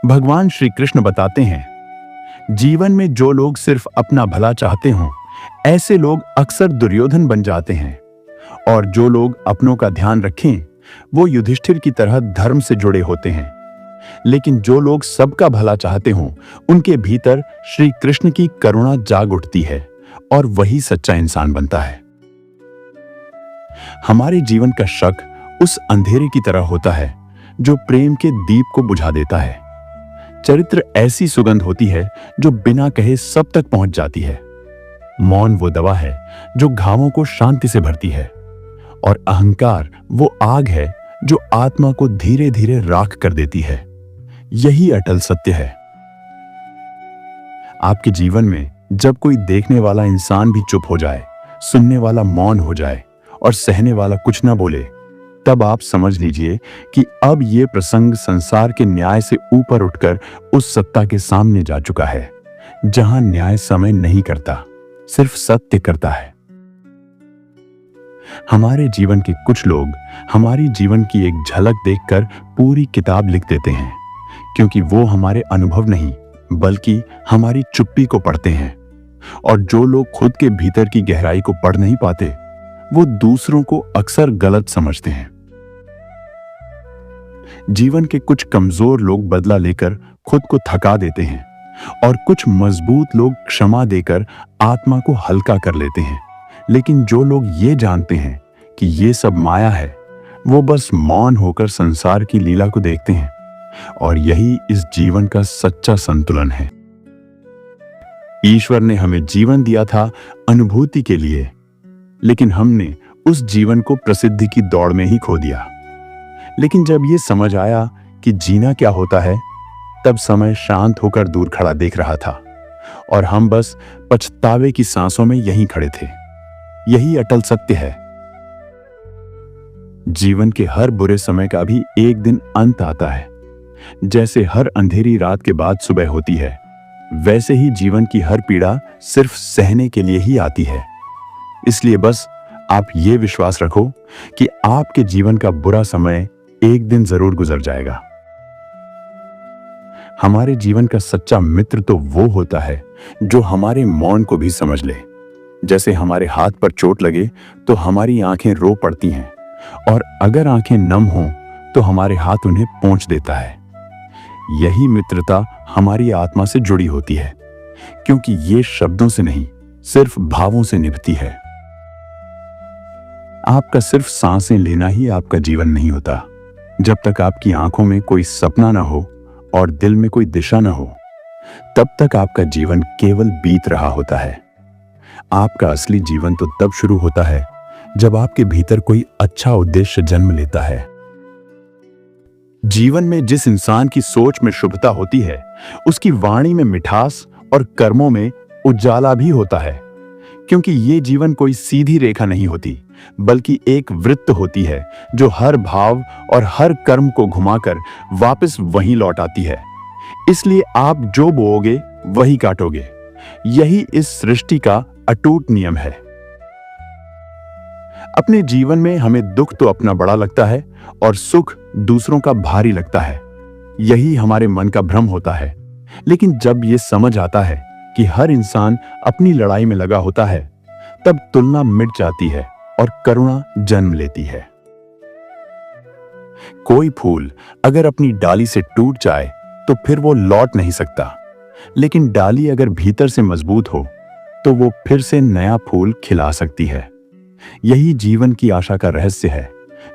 भगवान श्री कृष्ण बताते हैं, जीवन में जो लोग सिर्फ अपना भला चाहते हों, ऐसे लोग अक्सर दुर्योधन बन जाते हैं। और जो लोग अपनों का ध्यान रखें, वो युधिष्ठिर की तरह धर्म से जुड़े होते हैं। लेकिन जो लोग सबका भला चाहते हों, उनके भीतर श्री कृष्ण की करुणा जाग उठती है और वही सच्चा इंसान बनता है। हमारे जीवन का शक उस अंधेरे की तरह होता है जो प्रेम के दीप को बुझा देता है। चरित्र ऐसी सुगंध होती है जो बिना कहे सब तक पहुंच जाती है। मौन वो दवा है जो घावों को शांति से भरती है, और अहंकार वो आग है जो आत्मा को धीरे धीरे राख कर देती है। यही अटल सत्य है। आपके जीवन में जब कोई देखने वाला इंसान भी चुप हो जाए, सुनने वाला मौन हो जाए और सहने वाला कुछ ना बोले, तब आप समझ लीजिए कि अब यह प्रसंग संसार के न्याय से ऊपर उठकर उस सत्ता के सामने जा चुका है, जहां न्याय समय नहीं करता, सिर्फ सत्य करता है। हमारे जीवन के कुछ लोग हमारी जीवन की एक झलक देखकर पूरी किताब लिख देते हैं, क्योंकि वो हमारे अनुभव नहीं बल्कि हमारी चुप्पी को पढ़ते हैं। और जो लोग खुद के भीतर की गहराई को पढ़ नहीं पाते, वो दूसरों को अक्सर गलत समझते हैं। जीवन के कुछ कमजोर लोग बदला लेकर खुद को थका देते हैं, और कुछ मजबूत लोग क्षमा देकर आत्मा को हल्का कर लेते हैं। लेकिन जो लोग ये जानते हैं कि ये सब माया है, वो बस मौन होकर संसार की लीला को देखते हैं। और यही इस जीवन का सच्चा संतुलन है। ईश्वर ने हमें जीवन दिया था अनुभूति के लिए, लेकिन हमने उस जीवन को प्रसिद्धि की दौड़ में ही खो दिया। लेकिन जब ये समझ आया कि जीना क्या होता है, तब समय शांत होकर दूर खड़ा देख रहा था, और हम बस पछतावे की सांसों में यहीं खड़े थे। यही अटल सत्य है। जीवन के हर बुरे समय का भी एक दिन अंत आता है। जैसे हर अंधेरी रात के बाद सुबह होती है, वैसे ही जीवन की हर पीड़ा सिर्फ सहने के लिए ही आती है। इसलिए बस आप ये विश्वास रखो कि आपके जीवन का बुरा समय एक दिन जरूर गुजर जाएगा। हमारे जीवन का सच्चा मित्र तो वो होता है जो हमारे मौन को भी समझ ले। जैसे हमारे हाथ पर चोट लगे तो हमारी आंखें रो पड़ती हैं, और अगर आंखें नम हों तो हमारे हाथ उन्हें पोंछ देता है। यही मित्रता हमारी आत्मा से जुड़ी होती है, क्योंकि ये शब्दों से नहीं, सिर्फ भावों से निभती है। आपका सिर्फ सांसें लेना ही आपका जीवन नहीं होता। जब तक आपकी आंखों में कोई सपना ना हो और दिल में कोई दिशा ना हो, तब तक आपका जीवन केवल बीत रहा होता है। आपका असली जीवन तो तब शुरू होता है जब आपके भीतर कोई अच्छा उद्देश्य जन्म लेता है। जीवन में जिस इंसान की सोच में शुभता होती है, उसकी वाणी में मिठास और कर्मों में उजाला भी होता है। क्योंकि ये जीवन कोई सीधी रेखा नहीं होती, बल्कि एक वृत्त होती है जो हर भाव और हर कर्म को घुमाकर वापस वहीं लौट आती है। इसलिए आप जो बोओगे वही काटोगे। यही इस सृष्टि का अटूट नियम है। अपने जीवन में हमें दुख तो अपना बड़ा लगता है और सुख दूसरों का भारी लगता है। यही हमारे मन का भ्रम होता है। लेकिन जब यह समझ आता है कि हर इंसान अपनी लड़ाई में लगा होता है, तब तुलना मिट जाती है और करुणा जन्म लेती है। कोई फूल अगर अपनी डाली से टूट जाए तो फिर वो लौट नहीं सकता, लेकिन डाली अगर भीतर से मजबूत हो तो वो फिर से नया फूल खिला सकती है। यही जीवन की आशा का रहस्य है,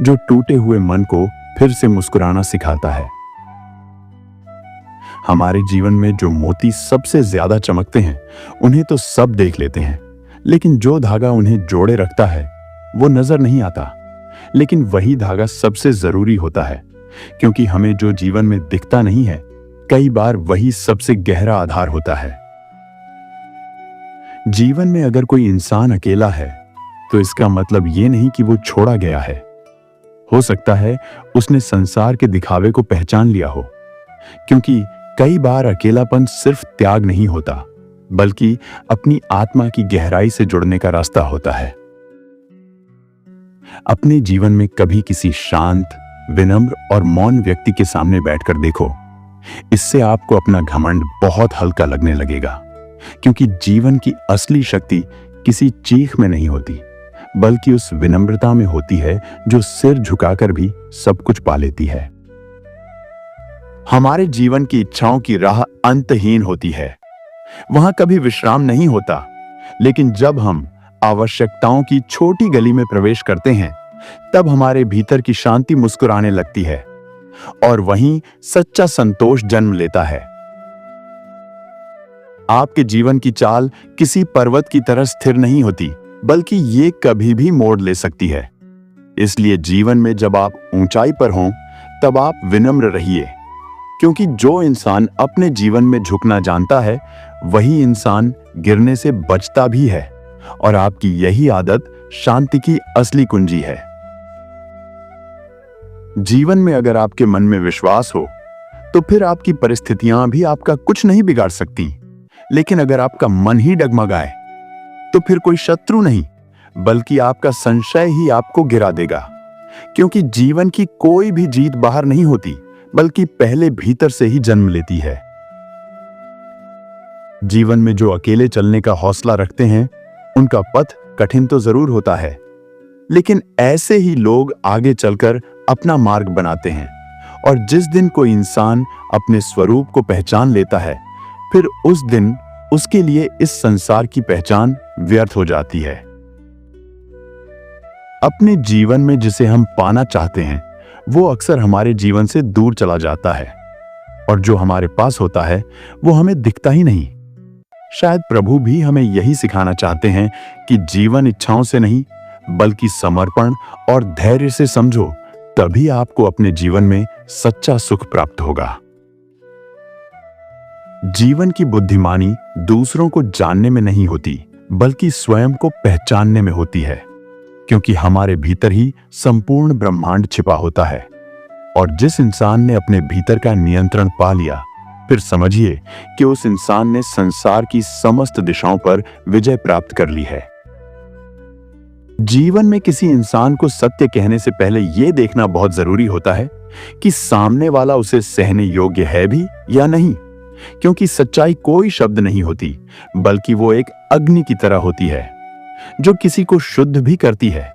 जो टूटे हुए मन को फिर से मुस्कुराना सिखाता है। हमारे जीवन में जो मोती सबसे ज्यादा चमकते हैं, उन्हें तो सब देख लेते हैं, लेकिन जो धागा उन्हें जोड़े रखता है वो नजर नहीं आता। लेकिन वही धागा सबसे जरूरी होता है, क्योंकि हमें जो जीवन में दिखता नहीं है, कई बार वही सबसे गहरा आधार होता है। जीवन में अगर कोई इंसान अकेला है, तो इसका मतलब ये नहीं कि वो छोड़ा गया है। हो सकता है उसने संसार के दिखावे को पहचान लिया हो, क्योंकि कई बार अकेलापन सिर्फ त्याग नहीं होता, बल्कि अपनी आत्मा की गहराई से जुड़ने का रास्ता होता है। अपने जीवन में कभी किसी शांत, विनम्र और मौन व्यक्ति के सामने बैठकर देखो, इससे आपको अपना घमंड बहुत हल्का लगने लगेगा, क्योंकि जीवन की असली शक्ति किसी चीख में नहीं होती, बल्कि उस विनम्रता में होती है जो सिर झुकाकर भी सब कुछ पा लेती है। हमारे जीवन की इच्छाओं की राह अंतहीन होती है, वहां कभी विश्राम नहीं होता, लेकिन जब हम आवश्यकताओं की छोटी गली में प्रवेश करते हैं, तब हमारे भीतर की शांति मुस्कुराने लगती है और वहीं सच्चा संतोष जन्म लेता है। आपके जीवन की चाल किसी पर्वत की तरह स्थिर नहीं होती, बल्कि ये कभी भी मोड़ ले सकती है। इसलिए जीवन में जब आप ऊंचाई पर हों, तब आप विनम्र रहिए, क्योंकि जो इंसान अपने जीवन में झुकना जानता है, वही इंसान गिरने से बचता भी है, और आपकी यही आदत शांति की असली कुंजी है। जीवन में अगर आपके मन में विश्वास हो, तो फिर आपकी परिस्थितियां भी आपका कुछ नहीं बिगाड़ सकती। लेकिन अगर आपका मन ही डगमगाए, तो फिर कोई शत्रु नहीं, बल्कि आपका संशय ही आपको गिरा देगा। क्योंकि जीवन की कोई भी जीत बाहर नहीं होती, बल्कि पहले भीतर से ही जन्म लेती है। जीवन में जो अकेले चलने का हौसला रखते हैं, उनका पथ कठिन तो जरूर होता है, लेकिन ऐसे ही लोग आगे चलकर अपना मार्ग बनाते हैं। और जिस दिन कोई इंसान अपने स्वरूप को पहचान लेता है, फिर उस दिन उसके लिए इस संसार की पहचान व्यर्थ हो जाती है। अपने जीवन में जिसे हम पाना चाहते हैं, वो अक्सर हमारे जीवन से दूर चला जाता है, और जो हमारे पास होता है वो हमें दिखता ही नहीं। शायद प्रभु भी हमें यही सिखाना चाहते हैं कि जीवन इच्छाओं से नहीं, बल्कि समर्पण और धैर्य से समझो, तभी आपको अपने जीवन में सच्चा सुख प्राप्त होगा। जीवन की बुद्धिमानी दूसरों को जानने में नहीं होती, बल्कि स्वयं को पहचानने में होती है, क्योंकि हमारे भीतर ही संपूर्ण ब्रह्मांड छिपा होता है। और जिस इंसान ने अपने भीतर का नियंत्रण पा लिया, फिर समझिए कि उस इंसान ने संसार की समस्त दिशाओं पर विजय प्राप्त कर ली है। जीवन में किसी इंसान को सत्य कहने से पहले यह देखना बहुत जरूरी होता है कि सामने वाला उसे सहने योग्य है भी या नहीं, क्योंकि सच्चाई कोई शब्द नहीं होती, बल्कि वो एक अग्नि की तरह होती है, जो किसी को शुद्ध भी करती है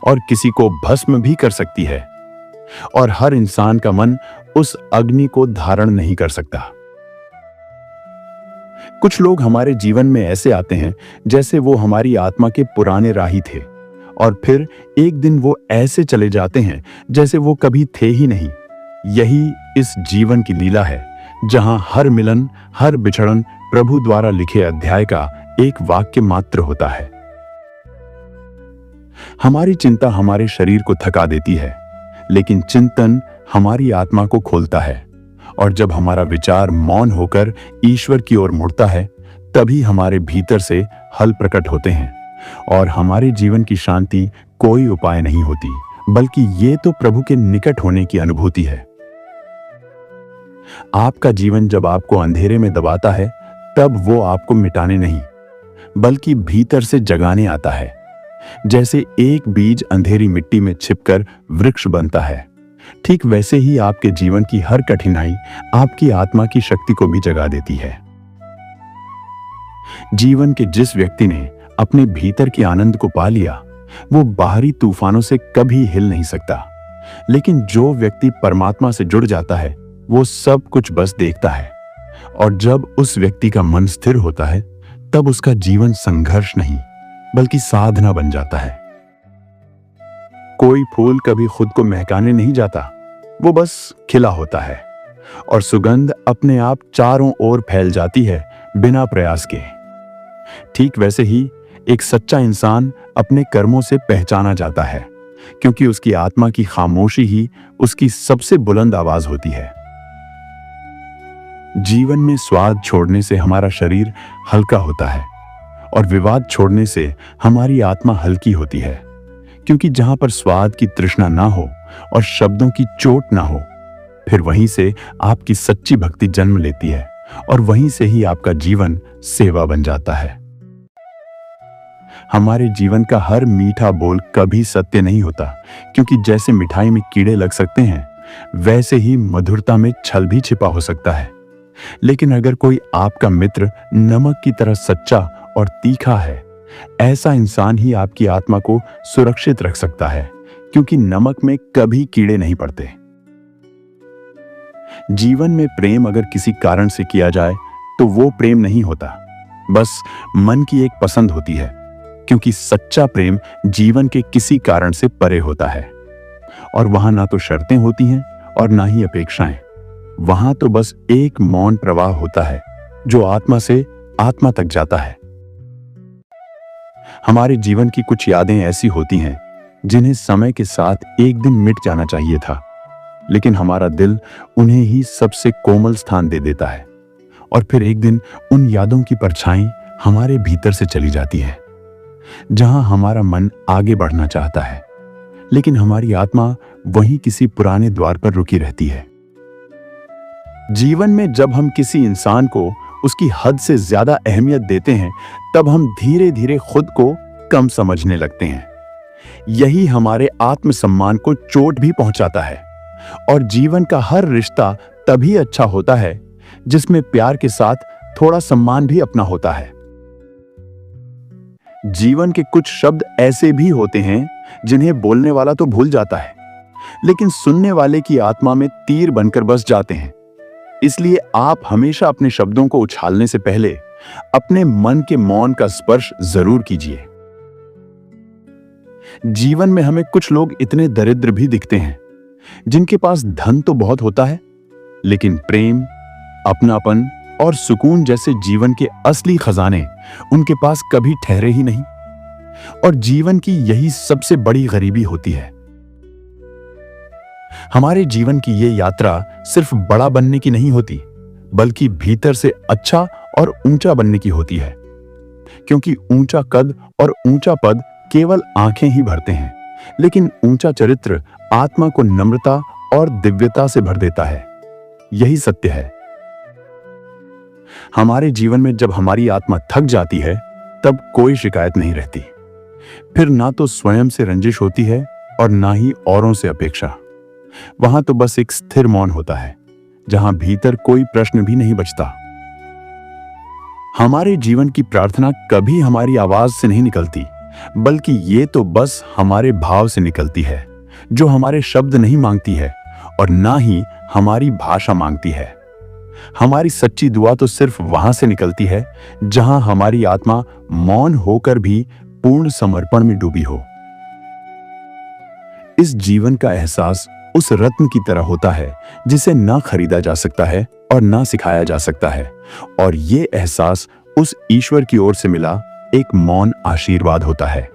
और किसी को भस्म भी कर सकती है। और हर इंसान का मन उस अग्नि को धारण नहीं कर सकता। कुछ लोग हमारे जीवन में ऐसे आते हैं जैसे वो हमारी आत्मा के पुराने राही थे, और फिर एक दिन वो ऐसे चले जाते हैं जैसे वो कभी थे ही नहीं। यही इस जीवन की लीला है, जहां हर मिलन, हर बिछड़न प्रभु द्वारा लिखे अध्याय का एक वाक्य मात्र होता है। हमारी चिंता हमारे शरीर को थका देती है, लेकिन चिंतन हमारी आत्मा को खोलता है। और जब हमारा विचार मौन होकर ईश्वर की ओर मुड़ता है, तभी हमारे भीतर से हल प्रकट होते हैं, और हमारे जीवन की शांति कोई उपाय नहीं होती, बल्कि ये तो प्रभु के निकट होने की अनुभूति है। आपका जीवन जब आपको अंधेरे में दबाता है, तब वो आपको मिटाने नहीं, बल्कि भीतर से जगाने आता है। जैसे एक बीज अंधेरी मिट्टी में छिपकर वृक्ष बनता है, ठीक वैसे ही आपके जीवन की हर कठिनाई आपकी आत्मा की शक्ति को भी जगा देती है। जीवन के जिस व्यक्ति ने अपने भीतर के आनंद को पा लिया, वो बाहरी तूफानों से कभी हिल नहीं सकता। लेकिन जो व्यक्ति परमात्मा से जुड़ जाता है, वो सब कुछ बस देखता है। और जब उस व्यक्ति का मन स्थिर होता है, तब उसका जीवन संघर्ष नहीं, बल्कि साधना बन जाता है। कोई फूल कभी खुद को महकाने नहीं जाता, वो बस खिला होता है, और सुगंध अपने आप चारों ओर फैल जाती है बिना प्रयास के। ठीक वैसे ही एक सच्चा इंसान अपने कर्मों से पहचाना जाता है, क्योंकि उसकी आत्मा की खामोशी ही उसकी सबसे बुलंद आवाज होती है। जीवन में स्वाद छोड़ने से हमारा शरीर हल्का होता है, और विवाद छोड़ने से हमारी आत्मा हल्की होती है। क्योंकि जहां पर स्वाद की तृष्णा ना हो और शब्दों की चोट ना हो, फिर वहीं से आपकी सच्ची भक्ति जन्म लेती है, और वहीं से ही आपका जीवन सेवा बन जाता है। हमारे जीवन का हर मीठा बोल कभी सत्य नहीं होता, क्योंकि जैसे मिठाई में कीड़े लग सकते हैं, वैसे ही मधुरता में छल भी छिपा हो सकता है। लेकिन अगर कोई आपका मित्र नमक की तरह सच्चा और तीखा है, ऐसा इंसान ही आपकी आत्मा को सुरक्षित रख सकता है, क्योंकि नमक में कभी कीड़े नहीं पड़ते। जीवन में प्रेम अगर किसी कारण से किया जाए तो वो प्रेम नहीं होता, बस मन की एक पसंद होती है, क्योंकि सच्चा प्रेम जीवन के किसी कारण से परे होता है और वहां ना तो शर्तें होती हैं और ना ही अपेक्षाएं। वहां तो बस एक मौन प्रवाह होता है जो आत्मा से आत्मा तक जाता है। हमारे जीवन की कुछ यादें ऐसी होती हैं जिन्हें समय के साथ एक दिन मिट जाना चाहिए था, लेकिन हमारा दिल उन्हें ही सबसे कोमल स्थान दे देता है और फिर एक दिन उन यादों की परछाई हमारे भीतर से चली जाती है। जहां हमारा मन आगे बढ़ना चाहता है, लेकिन हमारी आत्मा वहीं किसी पुराने द्वार पर रुकी रहती है। जीवन में जब हम किसी इंसान को उसकी हद से ज्यादा अहमियत देते हैं, तब हम धीरे धीरे खुद को कम समझने लगते हैं। यही हमारे आत्मसम्मान को चोट भी पहुंचाता है और जीवन का हर रिश्ता तभी अच्छा होता है जिसमें प्यार के साथ थोड़ा सम्मान भी अपना होता है। जीवन के कुछ शब्द ऐसे भी होते हैं जिन्हें बोलने वाला तो भूल जाता है, लेकिन सुनने वाले की आत्मा में तीर बनकर बस जाते हैं। इसलिए आप हमेशा अपने शब्दों को उछालने से पहले अपने मन के मौन का स्पर्श जरूर कीजिए। जीवन में हमें कुछ लोग इतने दरिद्र भी दिखते हैं जिनके पास धन तो बहुत होता है, लेकिन प्रेम, अपनापन और सुकून जैसे जीवन के असली खजाने उनके पास कभी ठहरे ही नहीं। और जीवन की यही सबसे बड़ी गरीबी होती है। हमारे जीवन की ये यात्रा सिर्फ बड़ा बनने की नहीं होती, बल्कि भीतर से अच्छा और ऊंचा बनने की होती है, क्योंकि ऊंचा कद और ऊंचा पद केवल आंखें ही भरते हैं, लेकिन ऊंचा चरित्र आत्मा को नम्रता और दिव्यता से भर देता है। यही सत्य है। हमारे जीवन में जब हमारी आत्मा थक जाती है, तब कोई शिकायत नहीं रहती। फिर ना तो स्वयं से रंजिश होती है और ना ही औरों से अपेक्षा। वहां तो बस एक स्थिर मौन होता है, जहां भीतर कोई प्रश्न भी नहीं बचता। हमारे जीवन की प्रार्थना कभी हमारी आवाज से नहीं निकलती, बल्कि ये तो बस हमारे भाव से निकलती है, जो हमारे शब्द नहीं मांगती है और ना ही हमारी भाषा मांगती है। हमारी सच्ची दुआ तो सिर्फ वहां से निकलती है जहां हमारी आत्मा मौन होकर भी पूर्ण समर्पण में डूबी हो। इस जीवन का एहसास उस रत्न की तरह होता है जिसे ना खरीदा जा सकता है और ना सिखाया जा सकता है, और ये एहसास उस ईश्वर की ओर से मिला एक मौन आशीर्वाद होता है।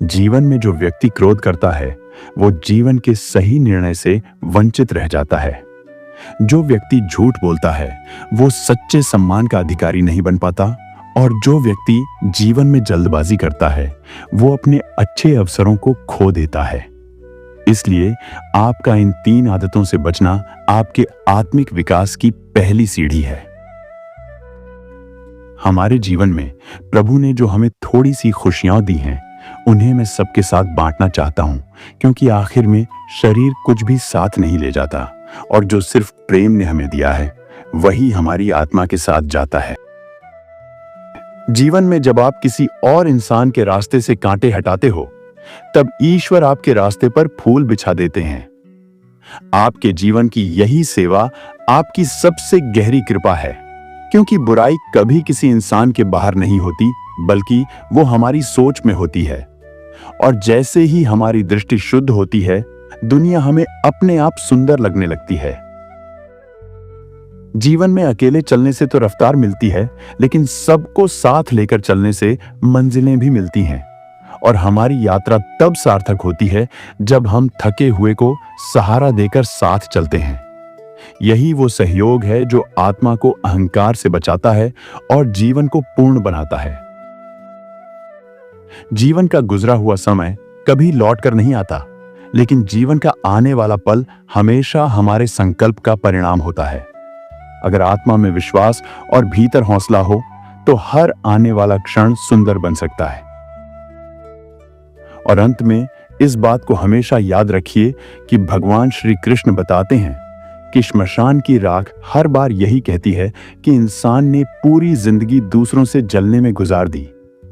जीवन में जो व्यक्ति क्रोध करता है, वो जीवन के सही निर्णय से वंचित रह जाता है। जो व्यक्ति झूठ बोलता है, वो सच्चे सम्मान का अधिकारी नहीं बन पाता, और जो व्यक्ति जीवन में जल्दबाजी करता है, वो अपने अच्छे अवसरों को खो देता है। इसलिए आपका इन 3 आदतों से बचना आपके आत्मिक विकास की पहली सीढ़ी है। हमारे जीवन में प्रभु ने जो हमें थोड़ी सी खुशियां दी हैं, उन्हें मैं सबके साथ बांटना चाहता हूं, क्योंकि आखिर में शरीर कुछ भी साथ नहीं ले जाता, और जो सिर्फ प्रेम ने हमें दिया है, वही हमारी आत्मा के साथ जाता है। जीवन में जब आप किसी और इंसान के रास्ते से कांटे हटाते हो, तब ईश्वर आपके रास्ते पर फूल बिछा देते हैं। आपके जीवन की यही सेवा आपकी सबसे गहरी कृपा है, क्योंकि बुराई कभी किसी इंसान के बाहर नहीं होती, बल्कि वो हमारी सोच में होती है। और जैसे ही हमारी दृष्टि शुद्ध होती है, दुनिया हमें अपने आप सुंदर लगने लगती है। जीवन में अकेले चलने से तो रफ्तार मिलती है, लेकिन सबको साथ लेकर चलने से मंजिलें भी मिलती हैं। और हमारी यात्रा तब सार्थक होती है जब हम थके हुए को सहारा देकर साथ चलते हैं। यही वो सहयोग है जो आत्मा को अहंकार से बचाता है और जीवन को पूर्ण बनाता है। जीवन का गुजरा हुआ समय कभी लौट कर नहीं आता, लेकिन जीवन का आने वाला पल हमेशा हमारे संकल्प का परिणाम होता है। अगर आत्मा में विश्वास और भीतर हौसला हो, तो हर आने वाला क्षण सुंदर बन सकता है। और अंत में इस बात को हमेशा याद रखिए कि भगवान श्री कृष्ण बताते हैं कि श्मशान की राख हर बार यही कहती है कि इंसान ने पूरी जिंदगी दूसरों से जलने में गुजार दी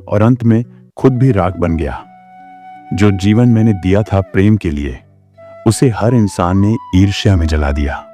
और अंत में खुद भी राख बन गया। जो जीवन मैंने दिया था प्रेम के लिए, उसे हर इंसान ने ईर्ष्या में जला दिया।